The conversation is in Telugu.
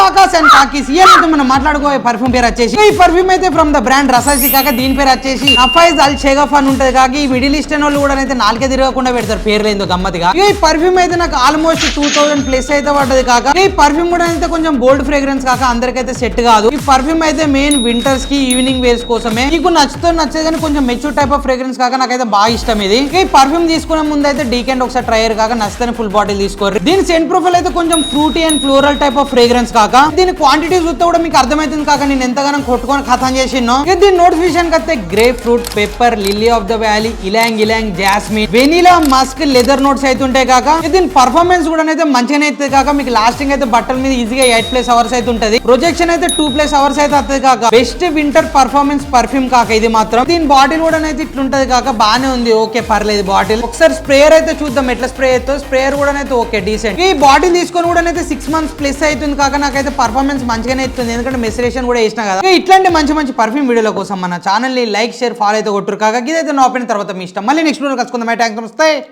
కాకాస్ అండ్ కాకీస్ ఇయర్తో మనం మాట్లాడుకోే పర్ఫ్యూమ్ పేరు వచ్చేసి ఈ పర్ఫ్యూమ్ అయితే ఫ్రమ్ ద బ్రాండ్ రసాసి కాక దీని పేరు వచ్చేసి నఫైజ్ అల్ షేగఫ్ అని ఉంటది కాక ఈ మిడిల్ ఈస్టర్న్ వాళ్ళు కూడా అయితే నాలుగే తిరగకుండా పెడతారు పేర్లు ఏందో గమ్మతిగా. ఈ పర్ఫ్యూమ్ అయితే నాకు ఆల్మోస్ట్ 2000 ప్లస్ అయితే పడ్డది కాక ఈ పర్ఫ్యూమ్ కూడా అయితే కొంచెం బోల్డ్ ఫ్రేగ్రెన్స్ కాక అందరికైతే సెట్ కాదు. ఈ పర్ఫ్యూమ్ అయితే మెయిన్ వింటర్స్ కి ఈవినింగ్ వేర్స్ కోసమే మీకు నచ్చదు కానీ కొంచెం మెచ్యూర్ టైప్ ఆఫ్ ఫ్రేగ్రెన్స్ కాక నాకైతే బాగా ఇష్టం ఇది. ఈ పర్ఫ్యూమ్ తీసుకునే ముందు అయితే డీకెండ్ ఒకసారి ట్రయర్ కాక నచ్చితే ఫుల్ బాటిల్ తీసుకోరు. దీని సెంట్ ప్రొఫైల్ అయితే కొంచెం fruity and floral type of fragrance కాక దీని క్వాంటిటీ చూస్తే కూడా మీకు అర్థమవుతుంది కాక నేను ఎంతగానో కొట్టుకొని ఖతం చేసినో. దీని నోటిఫికేషన్ అయితే grape fruit, pepper, lily of the valley, ఇలాంగ్ ఇలాంగ్, jasmine, vanilla, Musk, leather notes అయితే ఉంటాయి కాక దీని పర్ఫార్మెన్స్ కూడా అయితే మంచిగానే అయితే కాక మీకు లాస్టింగ్ అయితే బట్టల మీద ఈజీగా 8+ అవర్స్ అయితే ఉంటది. ప్రొజెక్షన్ అయితే 2+ అవర్స్ అయితే వస్తుంది కాక బెస్ట్ వింటర్ పర్ఫార్మెన్స్ పర్ఫ్యూమ్ కాక ఇది మాత్రం. దీని బాటిల్ కూడా అయితే ఇట్లుంటది కాక బానే ఉంది, ఓకే పర్లేదు బాటిల్. ఒకసారి స్ప్రేయర్ అయితే చూద్దాం ఎట్లా స్ప్రే అయితే. స్ప్రేయర్ కూడా అయితే ఓకే డీసెంట్. ఈ బాటిల్ తీసుకొని కూడా అయితే 6 months ప్లస్ అవుతుంది కాక నాకైతే పర్ఫార్మెన్స్ మంచిగానే అవుతుంది, ఎందుకంటే మెసేషన్ కూడా వేసినా కదా. ఇట్లాంటి మంచి పర్ఫ్యూమ్ వీడియోల కోసం మన ఛానల్ ని లైక్, షేర్, ఫాలో అయితే కొట్టురు కాక ఇదైతే నా ఓపెన్ తర్వాత మీ ఇష్టం. మళ్ళీ నెక్స్ట్ వీడియో కలుసుకుందాం. థాంక్స్, నమస్తే.